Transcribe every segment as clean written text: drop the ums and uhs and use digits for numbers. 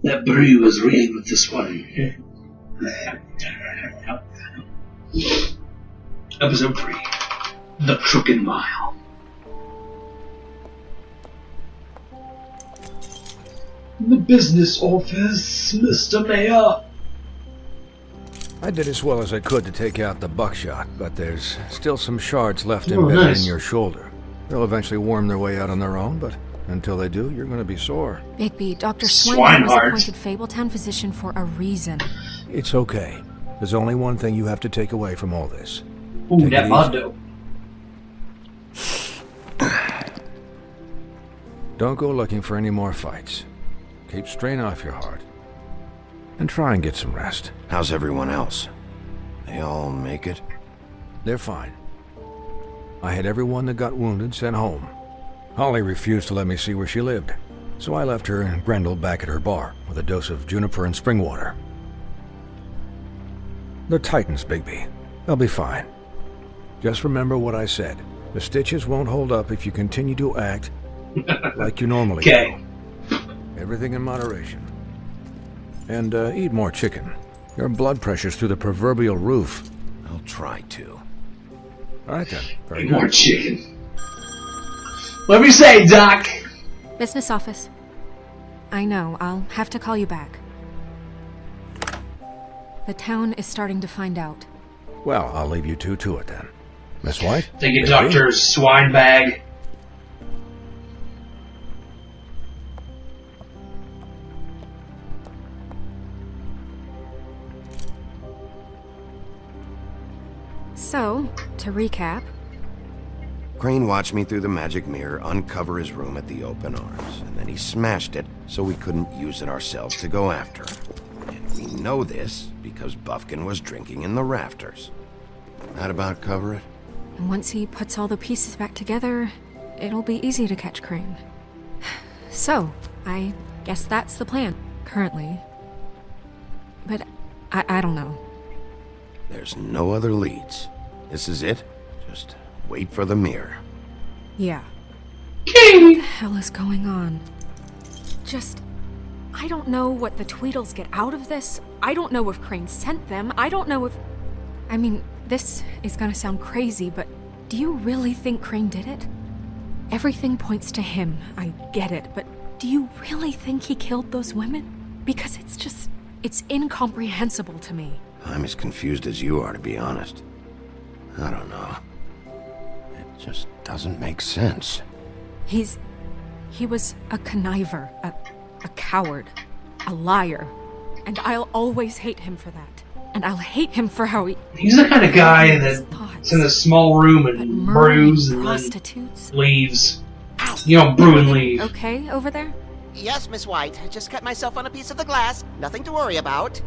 That brew was real with this one. Episode 3. The Crooked Mile. The business office, Mr. Mayor. I did as well as I could to take out the buckshot, but there's still some shards left embedded in your shoulder. They'll eventually worm their way out on their own, but until they do, you're going to be sore. Bigby, Dr. Swinehart was appointed Fabletown physician for a reason. It's okay. There's only one thing you have to take away from all this. Ooh, that Mondo. Don't go looking for any more fights. Keep strain off your heart. And try and get some rest. How's everyone else? They all make it? They're fine. I had everyone that got wounded sent home. Holly refused to let me see where she lived, so I left her and Grendel back at her bar with a dose of juniper and spring water. They're Titans, Bigby. They'll be fine. Just remember what I said. The stitches won't hold up if you continue to act like you normally do. Everything in moderation. And eat more chicken. Your blood pressure's through the proverbial roof. I'll try to. All right then. Very Eat good. more chicken. Let me say, Doc. Business office. I know, I'll have to call you back. The town is starting to find out. Well, I'll leave you two to it then. Miss White? Thank you, Bigby? Dr. Swinebag. So, to recap... Crane watched me through the magic mirror uncover his room at the open arms, and then he smashed it so we couldn't use it ourselves to go after him. And we know this because Buffkin was drinking in the rafters. That about cover it? And once he puts all the pieces back together, it'll be easy to catch Crane. So, I guess that's the plan, currently. But I don't know. There's no other leads. This is it. Just wait for the mirror. Yeah. What the hell is going on? I don't know what the Tweedles get out of this. I don't know if Crane sent them. I don't know if... I mean, this is gonna sound crazy, but do you really think Crane did it? Everything points to him, I get it, but do you really think he killed those women? Because it's incomprehensible to me. I'm as confused as you are, to be honest. I don't know. It just doesn't make sense. He was a conniver, a coward, a liar, and I'll always hate him for that. And I'll hate him for how He's the kind of guy that's in a small room and brews and then leaves. You know, brew and leave. Okay, over there? Yes, Miss White. Just cut myself on a piece of the glass. Nothing to worry about.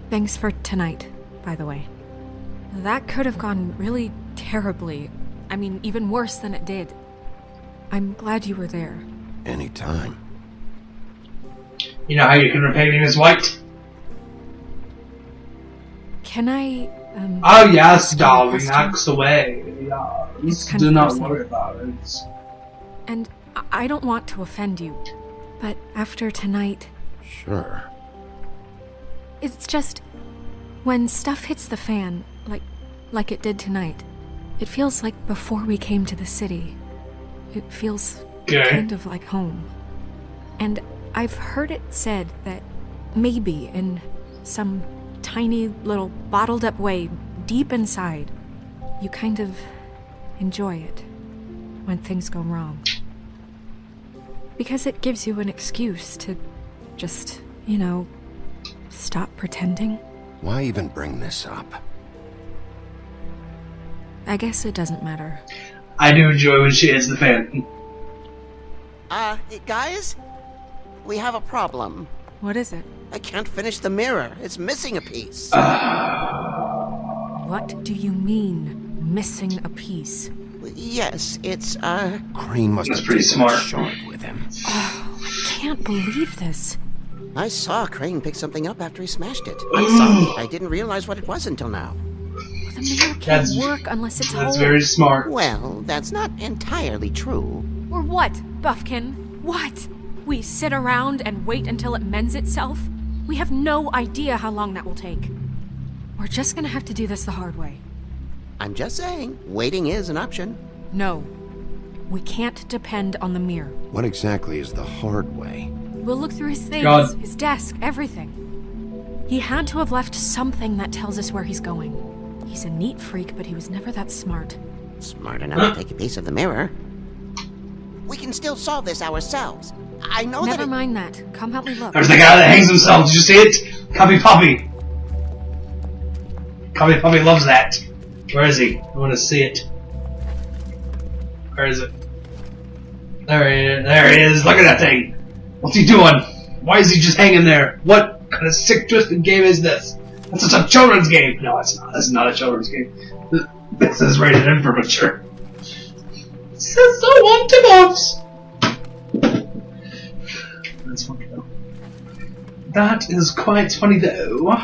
Thanks for tonight, by the way. That could have gone really terribly. I mean, even worse than it did. I'm glad you were there. Anytime. You know how you can repay me, Miss White? Can I, Oh yes, darling, axe away. Yes, kind do of not personal. worry about it. And I don't want to offend you, but after tonight, Sure. it's just... when stuff hits the fan, like it did tonight, it feels like before we came to the city. It feels kind of like home. And I've heard it said that maybe in some tiny little bottled up way deep inside, you kind of enjoy it when things go wrong. Because it gives you an excuse to just, you know, stop pretending. Why even bring this up? I guess it doesn't matter. I do enjoy when she hits the fan. Guys? We have a problem. What is it? I can't finish the mirror. It's missing a piece. What do you mean, missing a piece? Yes, it's, Crane must That's have pretty taken smart. a shard with him. Oh, I can't believe this. I saw Crane pick something up after he smashed it. I'm sorry. I didn't realize what it was until now. The mirror can't work unless it's That's whole. very smart. Well, that's not entirely true. Or what, Buffkin? What? We sit around and wait until it mends itself? We have no idea how long that will take. We're just gonna have to do this the hard way. I'm just saying, waiting is an option. No. We can't depend on the mirror. What exactly is the hard way? We'll look through his things, God. his desk, everything. He had to have left something that tells us where he's going. He's a neat freak, but he was never that smart. Smart enough to take a piece of the mirror. We can still solve this ourselves. I know that. Never mind that. Come help me look. There's the guy that hangs himself. Did you see it? Copy Poppy. Copy Poppy loves that. Where is he? I want to see it. Where is it? There he is. Look at that thing. What's he doing? Why is he just hanging there? What kind of sick, twisted game is this? That's just a children's game. No, it's not. This is not a children's game. This is rated M for mature. This is so unbenounced. That's funny though. That is quite funny though.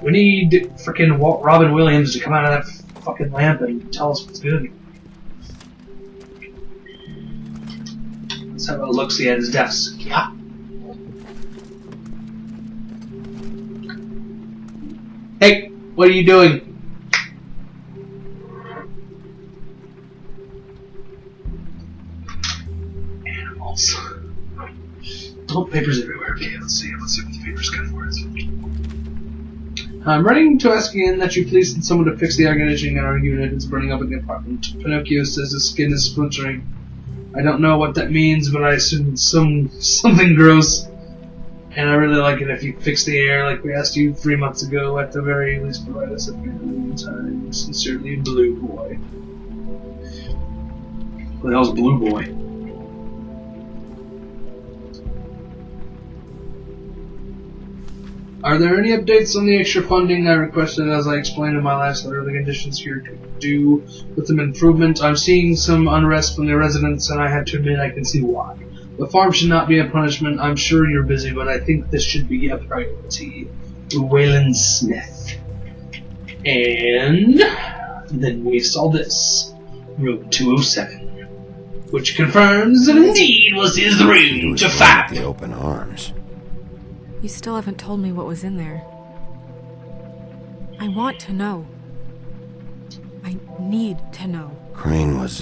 We need freaking Robin Williams to come out of that fucking lamp and tell us what's good. Let's have a look-see at his desk. Yeah. Hey, what are you doing? Animals. Oh, papers everywhere. Okay, let's see what the papers got for us. I'm writing to ask again that you please send someone to fix the air conditioning in our unit. It's burning up in the apartment. Pinocchio says his skin is splintering. I don't know what that means, but I assume something gross. And I really like it if you fix the air like we asked you 3 months ago. At the very least, provide us a good time. Sincerely, Blue Boy. What the hell's Blue Boy? Are there any updates on the extra funding I requested? As I explained in my last letter, the conditions here could do with some improvement. I'm seeing some unrest from the residents, and I have to admit I can see why. The farm should not be a punishment. I'm sure you're busy, but I think this should be a priority. Waylon Smith. And then we saw this. Room 207. Which confirms that indeed was his room to fight. The open arms. You still haven't told me what was in there. I want to know. I need to know. Crane was,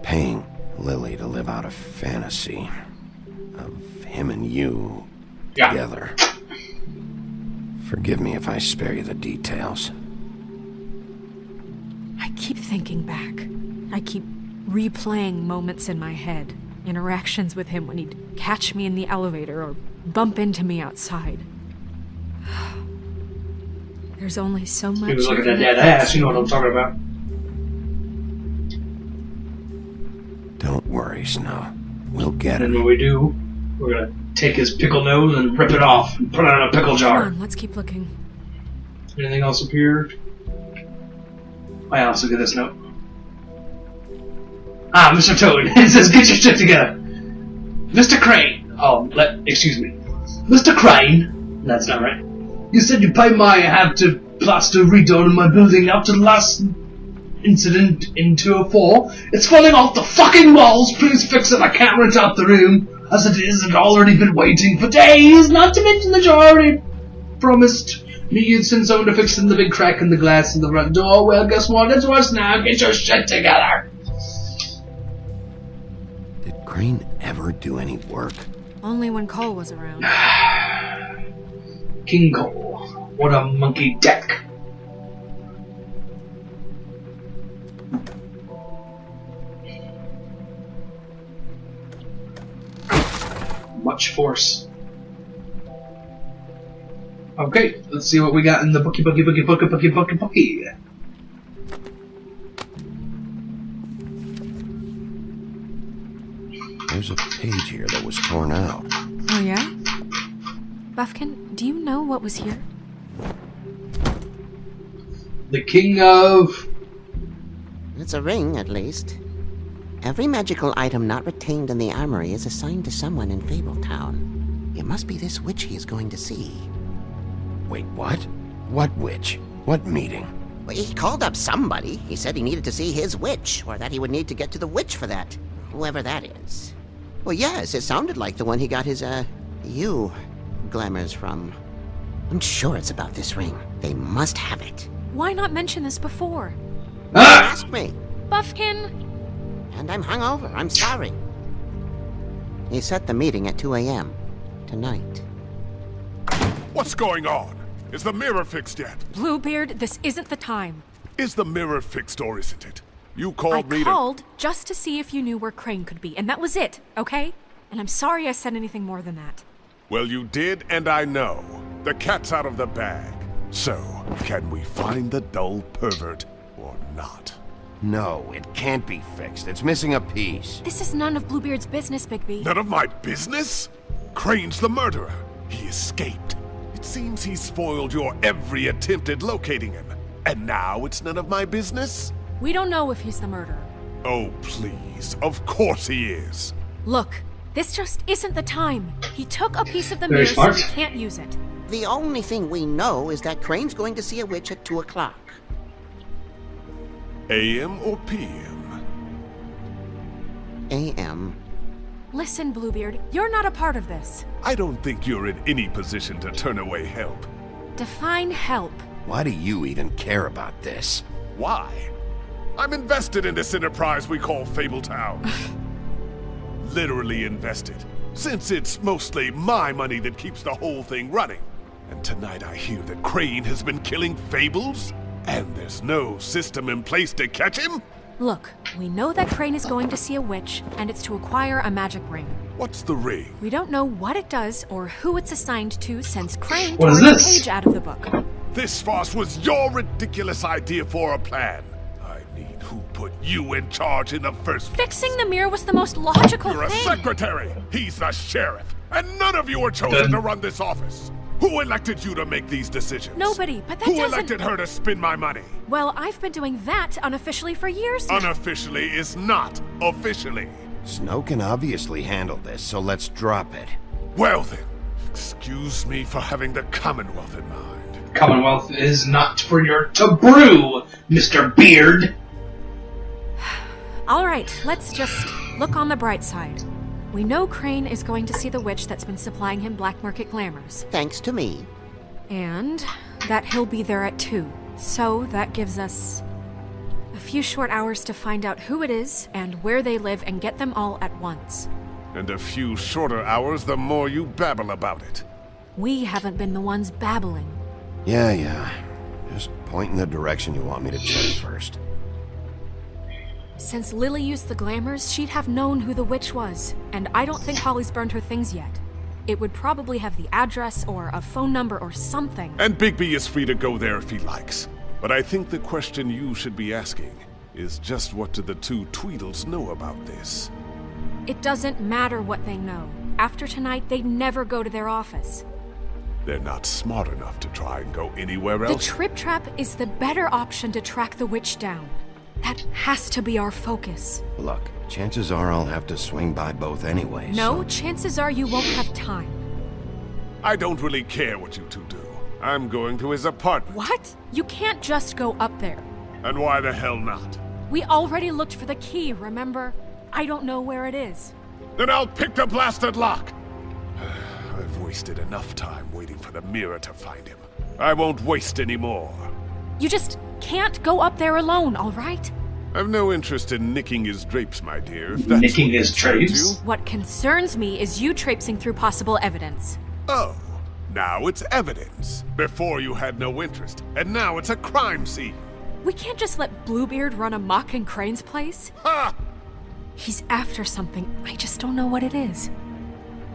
paying Lily to live out a fantasy of him and you together. Forgive me if I spare you the details. I keep thinking back. I keep replaying moments in my head. Interactions with him when he'd catch me in the elevator or bump into me outside. There's only so much. He was looking at that ass, you know what I'm talking about. Don't worry, Snow. We'll get And him. when we do, we're gonna take his pickle nose and rip it off and put it in a pickle jar. Come on, let's keep looking. Anything else appeared? Oh yeah, let's look at this note. Ah, Mr. Toad. It says, get your shit together. Mr. Crane. Oh, excuse me. Mr. Crane. That's not right. You said you paid my have to plaster redone in my building after the last incident in 204. It's falling off the fucking walls. Please fix it. I can't rent out the room. As it is, I've already been waiting for days. Not to mention that you already promised me you'd send someone to fix in the big crack in the glass in the front door. Well, guess what? It's worse now. Get your shit together. Did Crane ever do any work? Only when Cole was around. King Cole. What a monkey deck. Much force. Okay, let's see what we got in the bookie. There's a page here that was torn out. Oh yeah? Buffkin, do you know what was here? The king of... It's a ring, at least. Every magical item not retained in the armory is assigned to someone in Fabletown. It must be this witch he is going to see. Wait, what? What witch? What meeting? Well, he called up somebody. He said he needed to see his witch, or that he would need to get to the witch for that. Whoever that is. Well, yes, it sounded like the one he got his, glamours from. I'm sure it's about this ring. They must have it. Why not mention this before? Ask me. Buffkin! And I'm hungover. I'm sorry. He set the meeting at 2 a.m. tonight. What's going on? Is the mirror fixed yet? Bluebeard, this isn't the time. Is the mirror fixed or isn't it? You called me I called just to see if you knew where Crane could be, and that was it, okay? And I'm sorry I said anything more than that. Well, you did, and I know. The cat's out of the bag. So, can we find the dull pervert or not? No, it can't be fixed. It's missing a piece. This is none of Bluebeard's business, Bigby. None of my business? Crane's the murderer. He escaped. It seems he spoiled your every attempt at locating him. And now it's none of my business? We don't know if he's the murderer. Oh, please. Of course he is. Look, this just isn't the time. He took a piece of the Very mirror, so smart. we can't use it. The only thing we know is that Crane's going to see a witch at 2 o'clock. AM or PM? A.M. Listen, Bluebeard, you're not a part of this. I don't think you're in any position to turn away help. Define help. Why do you even care about this? Why? I'm invested in this enterprise we call Fabletown. Literally invested, since it's mostly my money that keeps the whole thing running. And tonight I hear that Crane has been killing fables, and there's no system in place to catch him? Look, we know that Crane is going to see a witch, and it's to acquire a magic ring. What's the ring? We don't know what it does or who it's assigned to since Crane What is tore the this? page out of the book. This farce was your ridiculous idea for a plan. I mean, who put you in charge in the first place? Fixing the mirror was the most logical You're a thing. secretary. He's the sheriff. And none of you were chosen Good. to run this office. Who elected you to make these decisions? Nobody, but that Who doesn't... elected her to spend my money? Well, I've been doing that unofficially for years now. Unofficially is not officially. Snow can obviously handle this, so let's drop it. Well then, excuse me for having the Commonwealth in mind. Commonwealth is not for your to brew, Mr. Beard. All right, let's just look on the bright side. We know Crane is going to see the witch that's been supplying him black market glamours. Thanks to me. And that he'll be there at 2. So that gives us a few short hours to find out who it is and where they live and get them all at once. And a few shorter hours the more you babble about it. We haven't been the ones babbling. Yeah. Just point in the direction you want me to check first. Since Lily used the glamours, she'd have known who the witch was, and I don't think Holly's burned her things yet. It would probably have the address or a phone number or something. And Bigby is free to go there if he likes. But I think the question you should be asking is just what do the two Tweedles know about this? It doesn't matter what they know. After tonight, they'd never go to their office. They're not smart enough to try and go anywhere The else. Trip Trap is the better option to track the witch down. That has to be our focus. Look, chances are I'll have to swing by both anyway. No, so- chances are you won't have time. I don't really care what you two do. I'm going to his apartment. What? You can't just go up there. And why the hell not? We already looked for the key, remember? I don't know where it is. Then I'll pick the blasted lock! I've wasted enough time waiting for the mirror to find him. I won't waste any more. You just can't go up there alone, all right? I've no interest in nicking his drapes, my dear, if that's Nicking what his concerns drapes? you. What concerns me is you traipsing through possible evidence. Oh, now it's evidence. Before you had no interest, and now it's a crime scene. We can't just let Bluebeard run amok in Crane's place. Ha! He's after something, I just don't know what it is.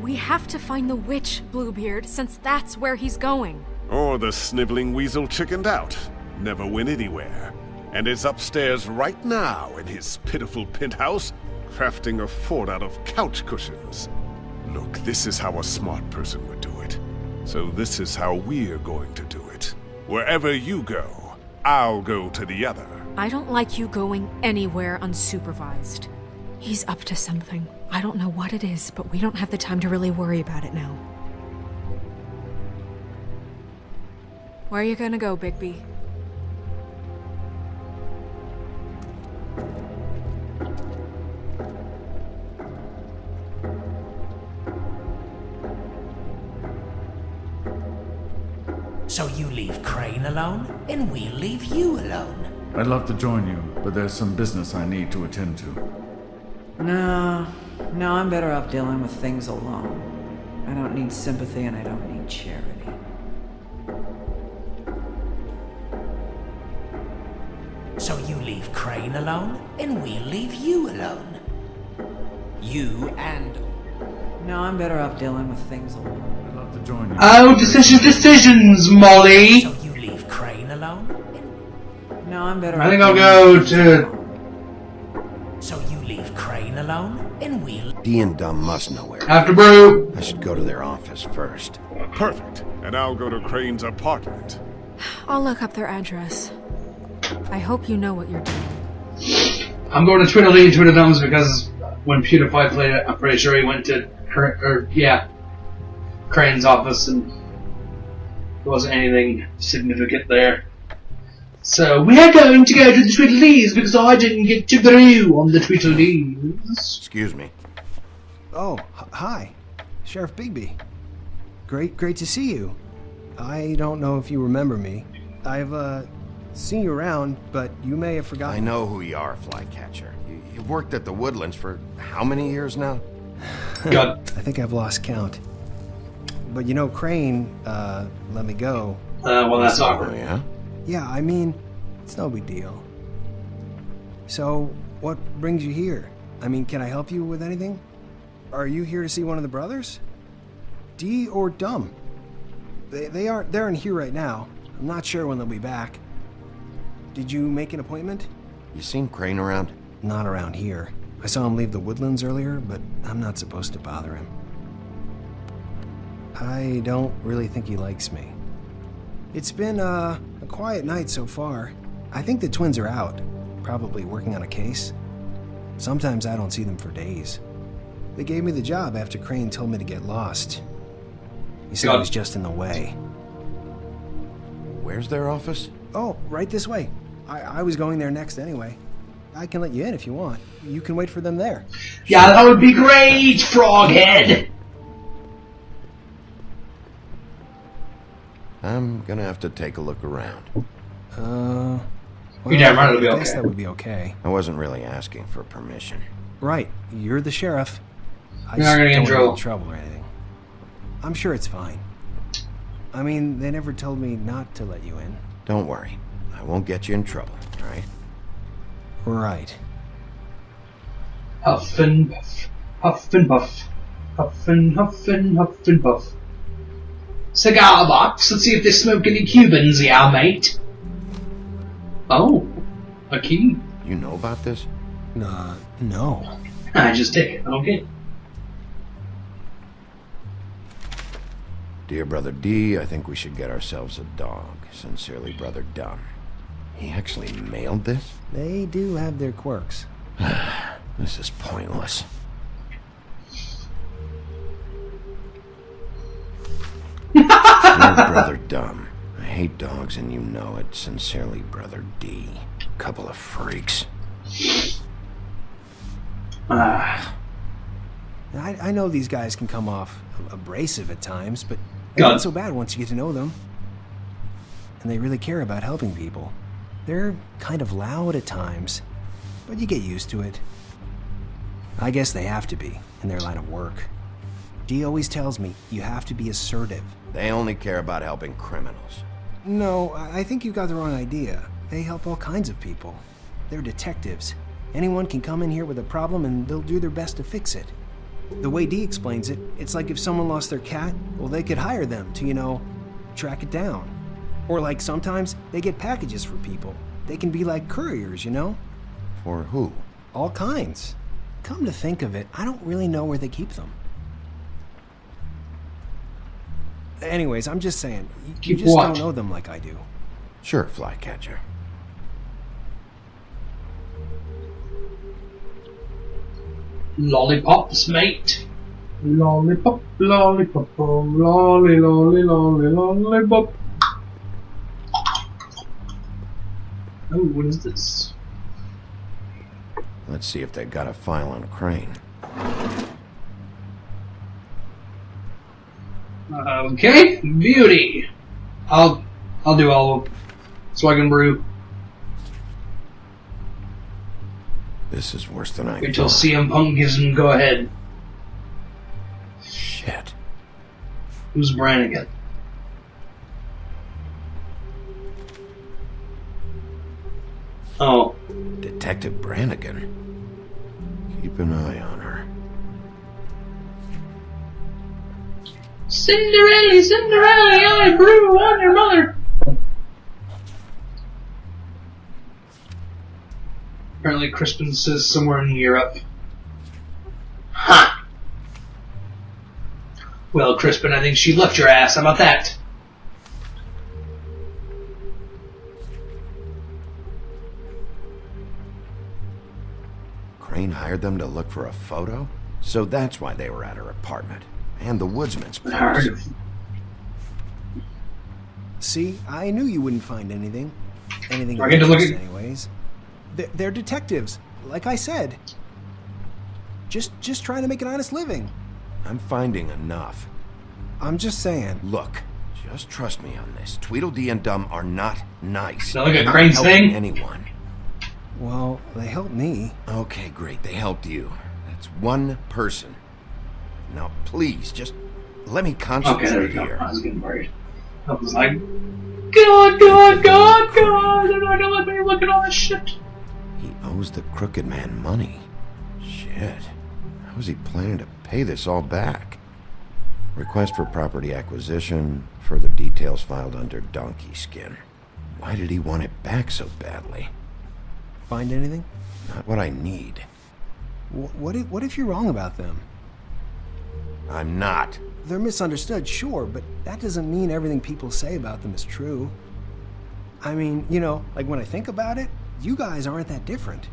We have to find the witch, Bluebeard, since that's where he's going. Or the sniveling weasel chickened out. Never went anywhere. And is upstairs right now in his pitiful penthouse, crafting a fort out of couch cushions. Look, this is how a smart person would do it. So this is how we're going to do it. Wherever you go, I'll go to the other. I don't like you going anywhere unsupervised. He's up to something. I don't know what it is, but we don't have the time to really worry about it now. Where are you gonna go, Bigby? So you leave Crane alone, and we'll leave you alone. I'd love to join you, but there's some business I need to attend to. No, I'm better off dealing with things alone. I don't need sympathy and I don't need charity. So you leave Crane alone, and we'll leave you alone. You and... No, I'm better off dealing with things alone. I'd love to join you. Oh, decisions, Molly! So you leave Crane alone? No, I'm better I off think I'll dealing go with to... So you leave Crane alone, and we'll... Dee and Dumb must know where. After brew! I should go to their office first. Perfect. And I'll go to Crane's apartment. I'll look up their address. I hope you know what you're doing. I'm going to Tweedledee and Tweedledums because when PewDiePie played it, I'm pretty sure he went to Crane's office and there wasn't anything significant there. So we're going to go to the Tweedledees because I didn't get to brew on the Tweedledees. Excuse me. Oh, hi. Sheriff Bigby. Great to see you. I don't know if you remember me. I've, seen you around, but you may have forgotten. I know who you are, Flycatcher. You've worked at the Woodlands for how many years now? God. I think I've lost count. But you know, Crane, let me go. Well, that's Oh, awkward. yeah? Yeah, I mean, it's no big deal. So, what brings you here? I mean, can I help you with anything? Are you here to see one of the brothers? Dee or Dumb? They're in here right now. I'm not sure when they'll be back. Did you make an appointment? You seen Crane around? Not around here. I saw him leave the Woodlands earlier, but I'm not supposed to bother him. I don't really think he likes me. It's been, a quiet night so far. I think the twins are out, probably working on a case. Sometimes I don't see them for days. They gave me the job after Crane told me to get lost. He said I was just in the way. Where's their office? Oh, right this way. I was going there next anyway. I can let you in if you want. You can wait for them there. Yeah, that would be great, Froghead! I'm gonna have to take a look around. Well, You're damn right it'll be I guess okay. that would be okay. I wasn't really asking for permission. Right, you're the sheriff. I You're just not gonna get in don't want trouble. trouble or anything. I'm sure it's fine. I mean, they never told me not to let you in. Don't worry. I won't get you in trouble, alright? Right. Huff and puff, huff and puff, huff and huff and huff and puff. Cigar box, let's see if they smoke any Cubans, yeah, mate. Oh, a key. You know about this? No. I just take it, okay. Dear Brother D, I think we should get ourselves a dog. Sincerely, Brother Dumb. He actually mailed this? They do have their quirks. This is pointless. Dear Brother Dumb, I hate dogs and you know it. Sincerely, Brother D. Couple of freaks. I know these guys can come off abrasive at times, but they're God. not so bad once you get to know them. And they really care about helping people. They're kind of loud at times, but you get used to it. I guess they have to be, in their line of work. Dee always tells me you have to be assertive. They only care about helping criminals. No, I think you got the wrong idea. They help all kinds of people. They're detectives. Anyone can come in here with a problem and they'll do their best to fix it. The way Dee explains it, it's like if someone lost their cat, well, they could hire them to, track it down. Or like sometimes they get packages for people. They can be like couriers, For who? All kinds. Come to think of it, I don't really know where they keep them. Anyways, I'm just saying, you Keep just what? don't know them like I do. Sure, Flycatcher. Lollipops, mate. Lollipop, lollipop, oh, lolly, lolly, lolly, lollipop. Oh, what is this? Let's see if they got a file on Crane. Okay, beauty. I'll do all of them, so I can brew. This is worse than I Until thought. CM Punk gives him go ahead. Shit. Who's Brannigan? Oh. Detective Brannigan. Keep an eye on her. Cinderella, Cinderella, I brew on your mother. Apparently Crispin says somewhere in Europe. Huh. Well, Crispin, I think she left your ass. How about that? Crane hired them to look for a photo? So that's why they were at her apartment. And the woodsman's place. See, I knew you wouldn't find anything. Anything I get to look at... anyways. They're detectives, like I said. Just trying to make an honest living. I'm finding enough. I'm just saying. Look, just trust me on this. Tweedledee and Dum are not nice. Now look at They're Crane's not helping thing. anyone. Well, they helped me. Okay, great. They helped you. That's one person. Now, please, just let me concentrate Okay, there we go. here. I was getting worried. I was like, God, they're not gonna let me look at all this shit. He owes the crooked man money. Shit. How's he planning to pay this all back? Request for property acquisition. Further details filed under donkey skin. Why did he want it back so badly? Find anything? Not what I need. What if you're wrong about them? I'm not. They're misunderstood, sure, but that doesn't mean everything people say about them is true. I mean, you know, like when I think about it, you guys aren't that different.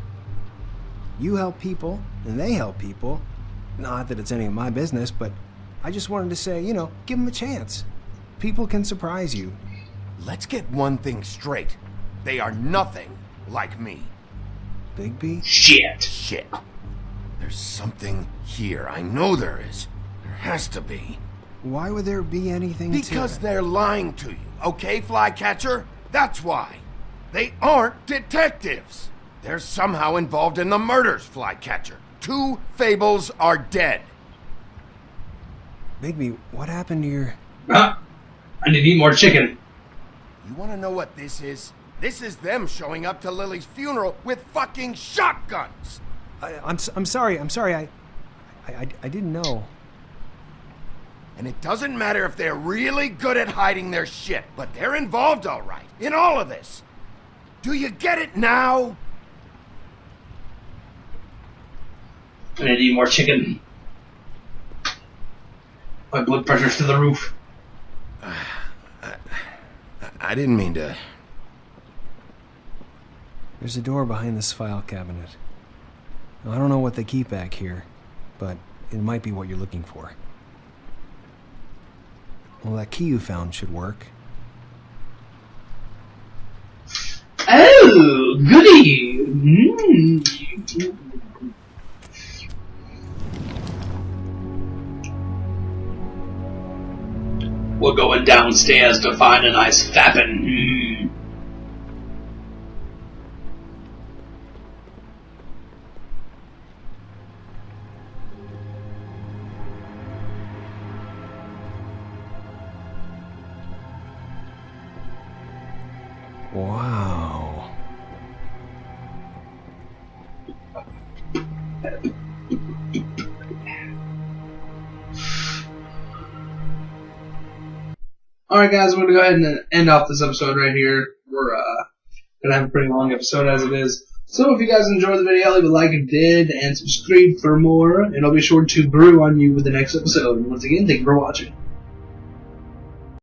You help people, and they help people. Not that it's any of my business, but I just wanted to say, you know, give them a chance. People can surprise you. Let's get one thing straight. They are nothing like me. Bigby? Shit. There's something here. I know there is. There has to be. Why would there be anything Because they're lying to you, okay, Flycatcher? That's why. They aren't detectives. They're somehow involved in the murders, Flycatcher. 2 fables are dead. Bigby, what happened to your... I need to eat more chicken. You want to know what this is? This is them showing up to Lily's funeral with fucking shotguns. I'm sorry. I didn't know. And it doesn't matter if they're really good at hiding their shit, but they're involved all right in all of this. Do you get it now? I need to eat more chicken. My blood pressure's to the roof. I didn't mean to... There's a door behind this file cabinet. Now, I don't know what they keep back here, but it might be what you're looking for. Well, that key you found should work. Oh, goody! We're going downstairs to find a nice fappin'. Wow. Alright guys, I'm going to go ahead and end off this episode right here. We're going to have a pretty long episode as it is. So if you guys enjoyed the video, leave a like if you did, and subscribe for more, and I'll be sure to brew on you with the next episode. And once again, thank you for watching.